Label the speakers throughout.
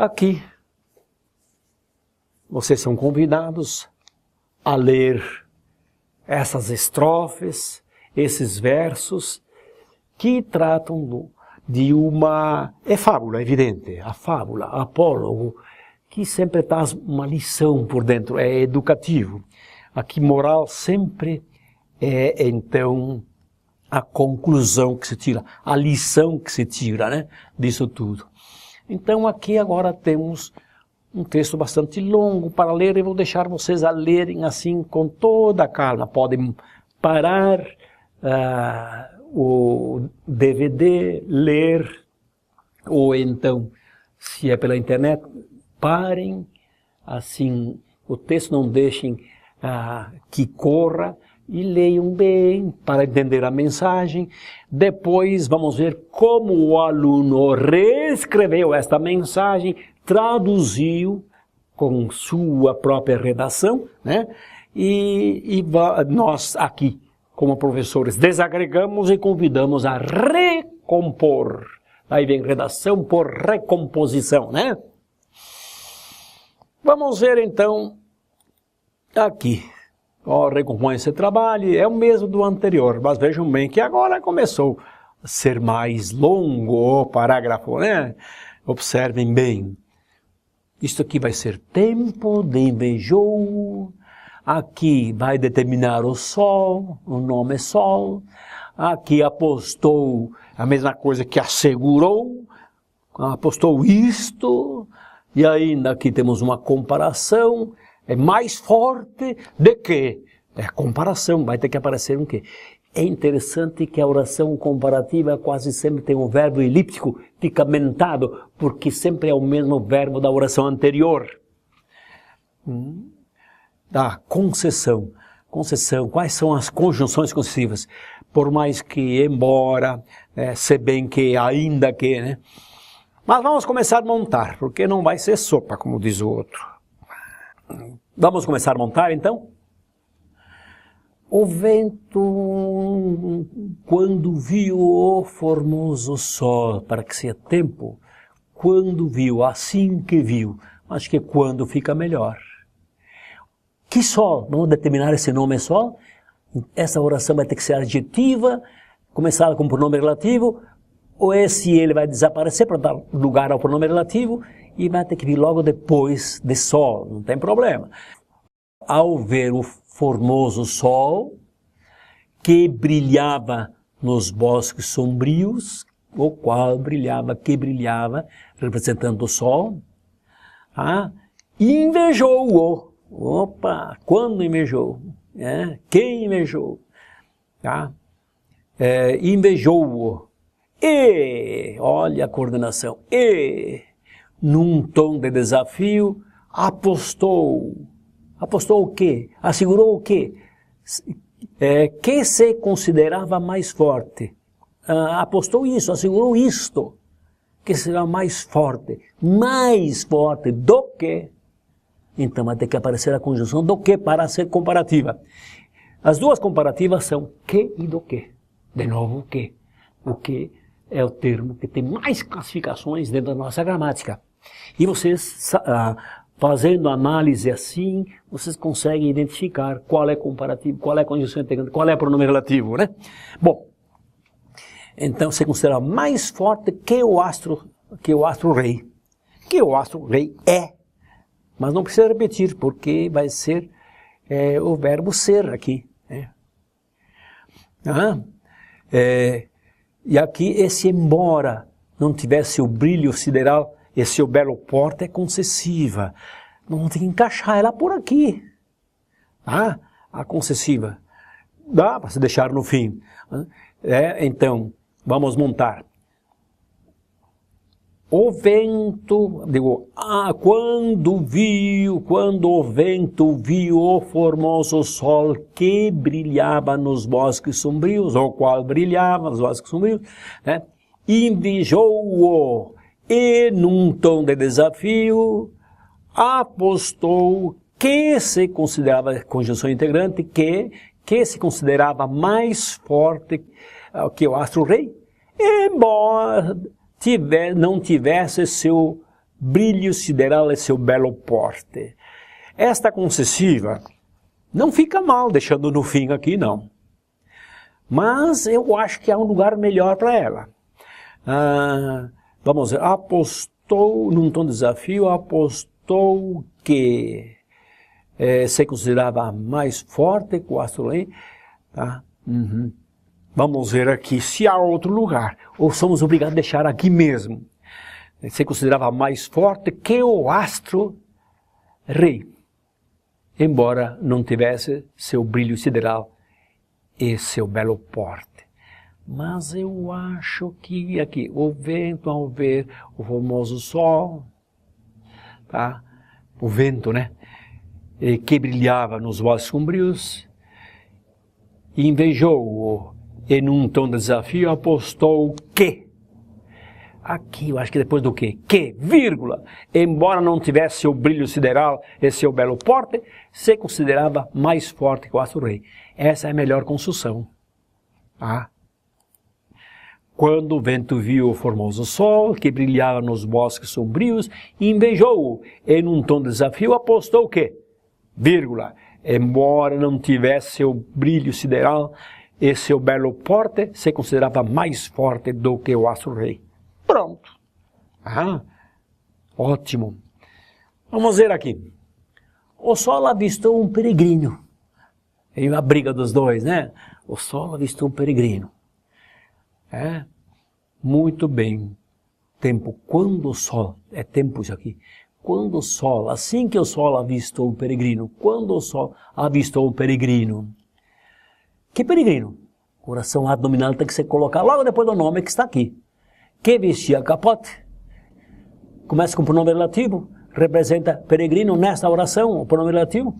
Speaker 1: Aqui, vocês são convidados a ler essas estrofes, esses versos que tratam de uma... É fábula, evidente, a fábula, apólogo, que sempre traz uma lição por dentro, é educativo. Aqui, moral sempre é, então, a conclusão que se tira, a lição que se tira, né, disso tudo. Então, aqui agora temos um texto bastante longo para ler, e vou deixar vocês a lerem assim com toda a calma. Podem parar o DVD, ler, ou então, se é pela internet, parem, assim, o texto não deixem que corra, e leiam bem para entender a mensagem. Depois vamos ver como o aluno reescreveu esta mensagem, traduziu com sua própria redação, né? E nós aqui, como professores, desagregamos e convidamos a recompor. Aí vem redação por recomposição, né? Vamos ver então aqui. Recompõe esse trabalho, é o mesmo do anterior, mas vejam bem que agora começou a ser mais longo o parágrafo, né? Observem bem. Isto aqui vai ser tempo de invejou, aqui vai determinar o sol, o nome é sol, aqui apostou a mesma coisa que assegurou, apostou isto, e ainda aqui temos uma comparação. É mais forte de que? É a comparação, vai ter que aparecer um quê? É interessante que a oração comparativa quase sempre tem um verbo elíptico, fica mentado, porque sempre é o mesmo verbo da oração anterior. Da concessão. Concessão, quais são as conjunções concessivas? Por mais que, embora, se bem que, ainda que, né? Mas vamos começar a montar, porque não vai ser sopa, como diz o outro. Vamos começar a montar, então? O vento, quando viu o formoso sol, para que seja tempo, quando viu, assim que viu, acho que quando fica melhor. Que sol? Vamos determinar esse nome sol? Essa oração vai ter que ser adjetiva, começar com pronome relativo, ou esse ele vai desaparecer para dar lugar ao pronome relativo, e vai ter que vir logo depois de sol, não tem problema. Ao ver o formoso sol, que brilhava nos bosques sombrios, o qual brilhava, que brilhava, representando o sol, invejou-o. Opa, quando invejou? Quem invejou? Invejou-o. E, olha a coordenação, e... num tom de desafio, apostou. Apostou o quê? Assegurou o quê? Que se considerava mais forte. Apostou isso, assegurou isto. Que será mais forte do que. Então vai ter que aparecer a conjunção do que para ser comparativa. As duas comparativas são que e do que. De novo, o que. O que é o termo que tem mais classificações dentro da nossa gramática. E vocês, fazendo análise assim, vocês conseguem identificar qual é comparativo, qual é conjunção integrante, qual é pronome relativo, né? Bom, então você considera mais forte que o astro-rei. Que o astro-rei é. Mas não precisa repetir, porque vai ser o verbo ser aqui. Né? E aqui, esse embora não tivesse o brilho sideral, esse o belo porte é concessiva. Vamos ter que encaixar ela por aqui. A concessiva. Dá para se deixar no fim. Então, vamos montar. O vento, quando o vento viu o formoso sol que brilhava nos bosques sombrios, o qual brilhava nos bosques sombrios, né? Invejou-o e, num tom de desafio, apostou que se considerava conjunção integrante, que se considerava mais forte que o astro-rei, embora não tivesse seu brilho sideral e seu belo porte. Esta concessiva não fica mal deixando no fim aqui, não. Mas eu acho que há um lugar melhor para ela. Vamos ver, apostou, num tom de desafio, apostou que se considerava mais forte que o astro-rei. Tá? Vamos ver aqui se há outro lugar, ou somos obrigados a deixar aqui mesmo. Se considerava mais forte que o astro-rei, embora não tivesse seu brilho sideral e seu belo porte. Mas eu acho que aqui, o vento ao ver o formoso sol, tá? O vento, né? Que brilhava nos bosques sombrios, invejou-o e num tom de desafio apostou que, aqui eu acho que depois do que, vírgula, embora não tivesse o brilho sideral e seu belo porte, se considerava mais forte que o astro-rei. Essa é a melhor construção. Tá? Quando o vento viu o formoso sol, que brilhava nos bosques sombrios, invejou-o e num tom de desafio apostou que, vírgula, embora não tivesse o brilho sideral e seu belo porte, se considerava mais forte do que o astro-rei. Pronto. Ótimo. Vamos ver aqui. O sol avistou um peregrino. E a briga dos dois, né? O sol avistou um peregrino. Muito bem. Tempo. Quando o sol, é tempo isso aqui. Quando o sol, assim que o sol avistou o peregrino, quando o sol avistou o peregrino. Que peregrino? Oração abdominal tem que ser colocada logo depois do nome que está aqui. Que vestia capote. Começa com o pronome relativo, representa peregrino nesta oração, o pronome relativo.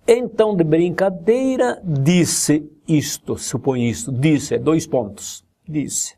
Speaker 1: Então, de brincadeira, disse isto, supõe isto, disse, 2 pontos, disse.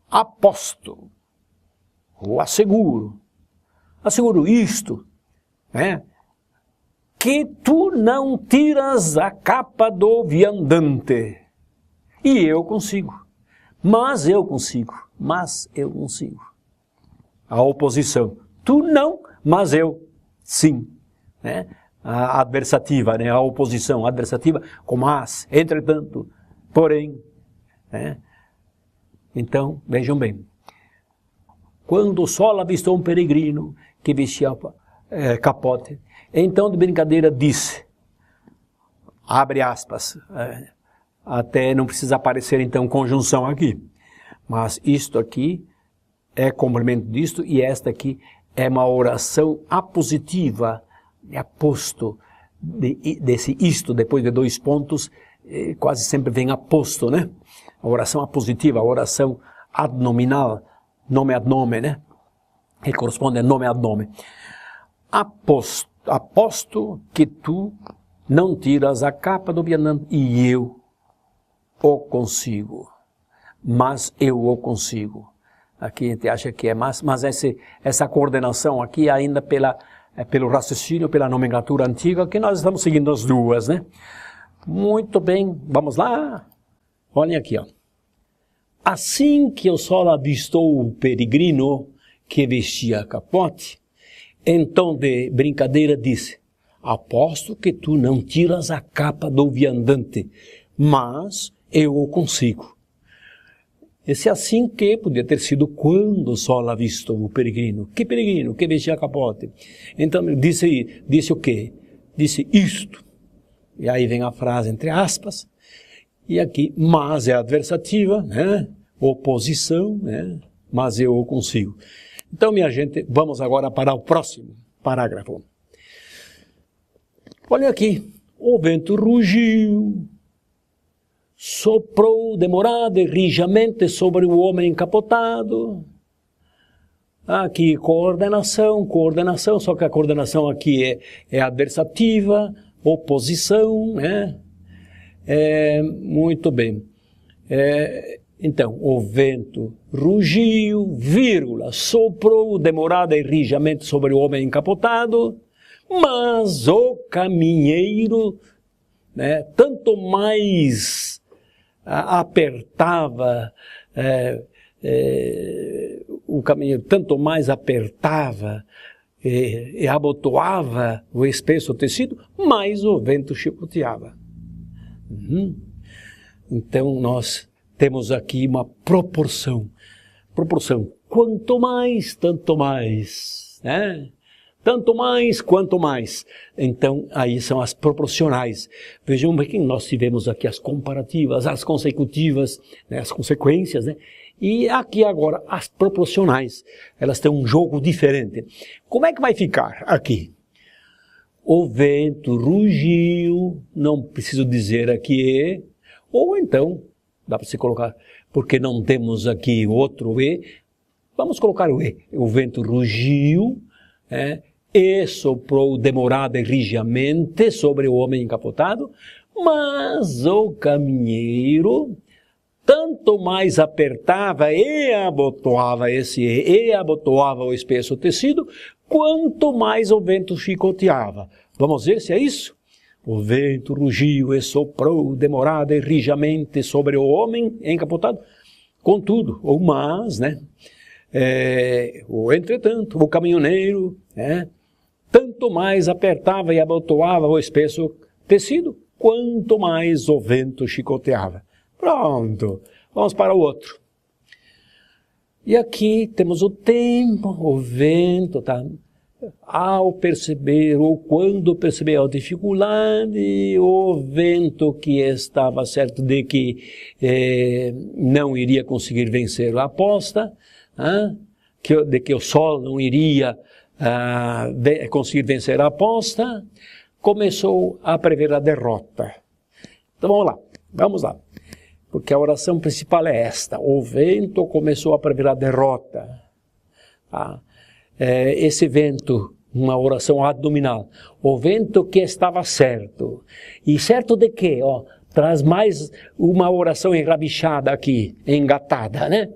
Speaker 1: Aposto, ou asseguro isto, né? Que tu não tiras a capa do viandante. E eu consigo. Mas eu consigo. A oposição. Tu não, mas eu sim. Né? A adversativa, né? A oposição adversativa com mas, entretanto, porém. Né? Então, vejam bem. Quando o sol avistou um peregrino que vestia capote, então de brincadeira disse, abre aspas, até não precisa aparecer então conjunção aqui, mas isto aqui é complemento disto e esta aqui é uma oração apositiva, aposto, desse isto depois de 2 pontos, quase sempre vem aposto, né? A oração apositiva, a oração adnominal, nome ad nome, né? Que corresponde a nome ad nome. Aposto que tu não tiras a capa do viandante e eu o consigo. Mas eu o consigo. Aqui a gente acha que é mas essa coordenação aqui ainda pelo raciocínio, pela nomenclatura antiga, que nós estamos seguindo as duas, né? Muito bem, vamos lá. Olhem aqui, ó. Assim que o sol avistou o peregrino que vestia capote, então de brincadeira disse, aposto que tu não tiras a capa do viandante, mas eu o consigo. Esse assim que podia ter sido quando o sol avistou o peregrino. Que peregrino? Que vestia capote. Então disse o quê? Disse isto. E aí vem a frase entre aspas. E aqui, mas é adversativa, né? Oposição, né? Mas eu o consigo. Então, minha gente, vamos agora para o próximo parágrafo. Olha aqui, o vento rugiu, soprou demorado e rijamente sobre o homem encapotado. Aqui, coordenação, só que a coordenação aqui é adversativa, oposição, né? Muito bem. Então, o vento rugiu, vírgula, soprou demorada e rijamente sobre o homem encapotado, mas o caminheiro, né, tanto mais apertava o caminheiro tanto mais apertava e abotoava o espesso tecido, mais o vento chicoteava. Então nós temos aqui uma proporção. Quanto mais, tanto mais, né? Tanto mais, quanto mais. Então, aí são as proporcionais. Vejam que nós tivemos aqui as comparativas, as consecutivas, né, as consequências, né? E aqui agora as proporcionais. Elas têm um jogo diferente. Como é que vai ficar aqui? O vento rugiu, não preciso dizer aqui E, ou então, dá para se colocar, porque não temos aqui outro E, vamos colocar o E. O vento rugiu, e soprou demorada e rigiamente sobre o homem encapotado, mas o caminheiro tanto mais apertava e abotoava e abotoava o espesso tecido, quanto mais o vento chicoteava. Vamos ver se é isso? O vento rugiu e soprou demorada e rigiamente sobre o homem encapotado. Contudo, ou mas, né? Ou entretanto, o caminhoneiro, tanto mais apertava e abotoava o espesso tecido, quanto mais o vento chicoteava. Pronto, vamos para o outro. E aqui temos o tempo, o vento, tá? Ao perceber, ou quando perceber a dificuldade, o vento que estava certo de que não iria conseguir vencer a aposta, de que o sol não iria conseguir vencer a aposta, começou a prever a derrota. Então vamos lá. Porque a oração principal é esta. O vento começou a prever a derrota. Esse vento, uma oração abdominal. O vento que estava certo. E certo de quê? Traz mais uma oração enrabichada aqui, engatada, né?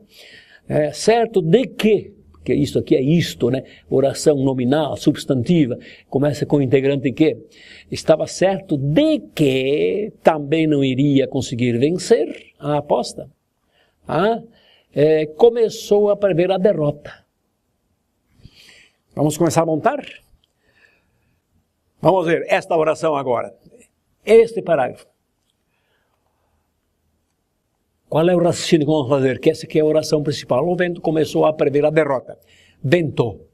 Speaker 1: Certo de quê? Porque isso aqui é isto, né? Oração nominal, substantiva. Começa com o integrante que estava certo de que também não iria conseguir vencer a aposta. Começou a prever a derrota. Vamos começar a montar? Vamos ver esta oração agora. Este parágrafo. Qual é o raciocínio que vamos fazer? Que essa aqui é a oração principal. O vento começou a prever a derrota. Ventou.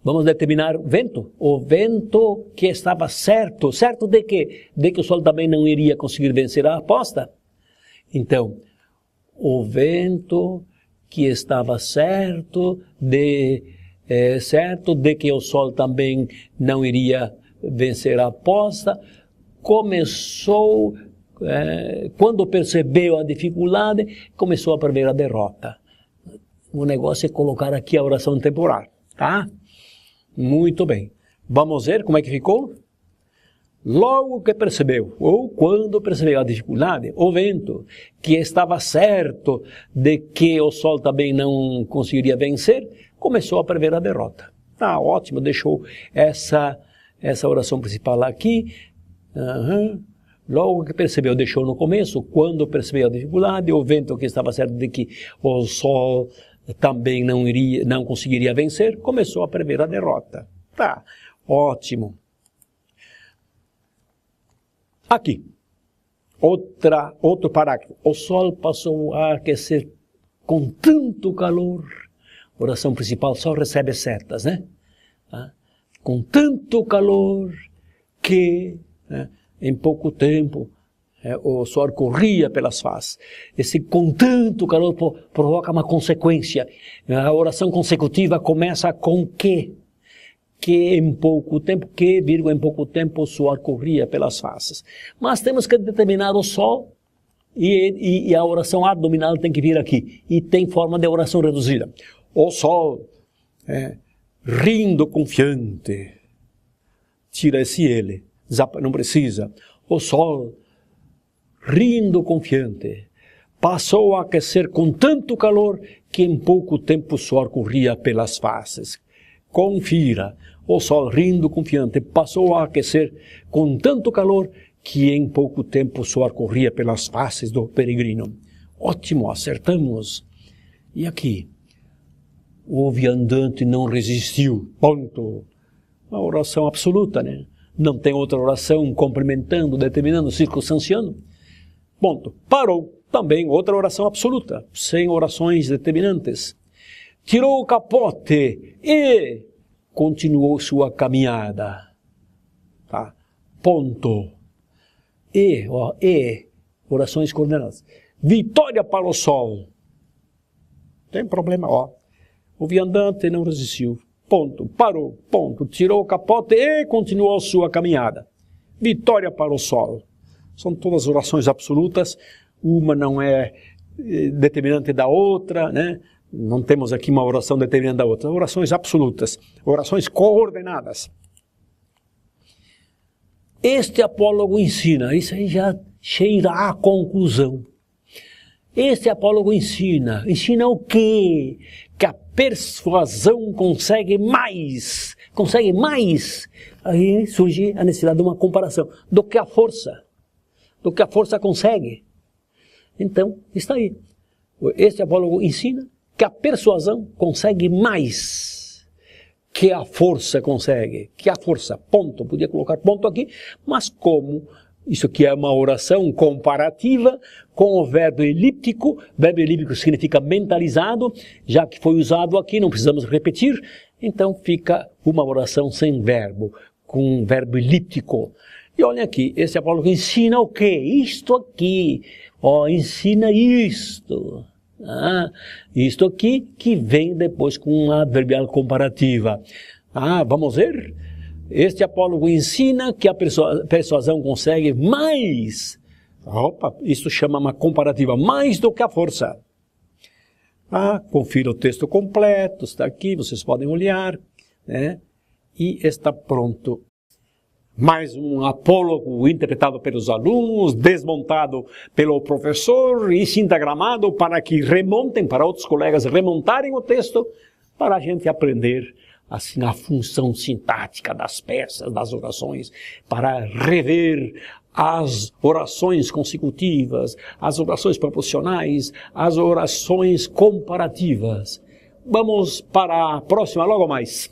Speaker 1: Vamos determinar vento. O vento que estava certo. Certo de quê? De que o sol também não iria conseguir vencer a aposta. Então, o vento que estava certo de que o sol também não iria vencer a aposta, começou, quando percebeu a dificuldade, começou a prever a derrota. O negócio é colocar aqui a oração temporal, tá? Muito bem. Vamos ver como é que ficou? Logo que percebeu, ou quando percebeu a dificuldade, o vento, que estava certo de que o sol também não conseguiria vencer, começou a prever a derrota. Tá, ótimo, deixou essa oração principal aqui. Logo que percebeu, deixou no começo, quando percebeu a dificuldade, o vento que estava certo de que o sol também não conseguiria vencer, começou a prever a derrota. Tá, ótimo. Aqui, outro parágrafo. O sol passou a aquecer com tanto calor. Oração principal só recebe setas, né? Com tanto calor que, em pouco tempo, o suor corria pelas faces. Esse com tanto calor provoca uma consequência. A oração consecutiva começa com que em pouco tempo, em pouco tempo o suor corria pelas faces. Mas temos que determinar o sol e a oração abdominal tem que vir aqui. E tem forma de oração reduzida. O sol, rindo confiante, tira esse ele, não precisa. O sol, rindo confiante, passou a aquecer com tanto calor que em pouco tempo o suor corria pelas faces. Confira, o sol rindo confiante passou a aquecer com tanto calor que em pouco tempo o suor corria pelas faces do peregrino. Ótimo, acertamos. E aqui, O viandante não resistiu. Ponto. Uma oração absoluta, né? Não tem outra oração complementando, determinando, circunstanciando. Ponto. Parou. Também outra oração absoluta, sem orações determinantes. Tirou o capote e continuou sua caminhada. Tá? Ponto. Orações coordenadas. Vitória para o sol. Tem problema, O viandante não resistiu. Ponto. Parou. Ponto. Tirou o capote e continuou sua caminhada. Vitória para o sol. São todas orações absolutas. Uma não é determinante da outra, né? Não temos aqui uma oração determinante da outra. Orações absolutas. Orações coordenadas. Este apólogo ensina. Isso aí já cheira à conclusão. Este apólogo ensina. Ensina o quê? Que a persuasão consegue mais. Consegue mais. Aí surge a necessidade de uma comparação. Do que a força. Do que a força consegue. Então, está aí. Este apólogo ensina que a persuasão consegue mais que a força consegue. Que a força, ponto. Podia colocar ponto aqui, mas como isso aqui é uma oração comparativa com o verbo elíptico. Verbo elíptico significa mentalizado, já que foi usado aqui, não precisamos repetir. Então fica uma oração sem verbo, com um verbo elíptico. E olha aqui, esse apólogo ensina o quê? Isto aqui. Ensina isto. Isto aqui que vem depois com uma adverbial comparativa. Vamos ver? Este apólogo ensina que a persuasão consegue mais. Isso chama uma comparativa, mais do que a força. Confira o texto completo, está aqui, vocês podem olhar, né? E está pronto. Mais um apólogo interpretado pelos alunos, desmontado pelo professor e sintagramado para que remontem, para outros colegas remontarem o texto, para a gente aprender assim a função sintática das peças, das orações, para rever as orações consecutivas, as orações proporcionais, as orações comparativas. Vamos para a próxima logo mais.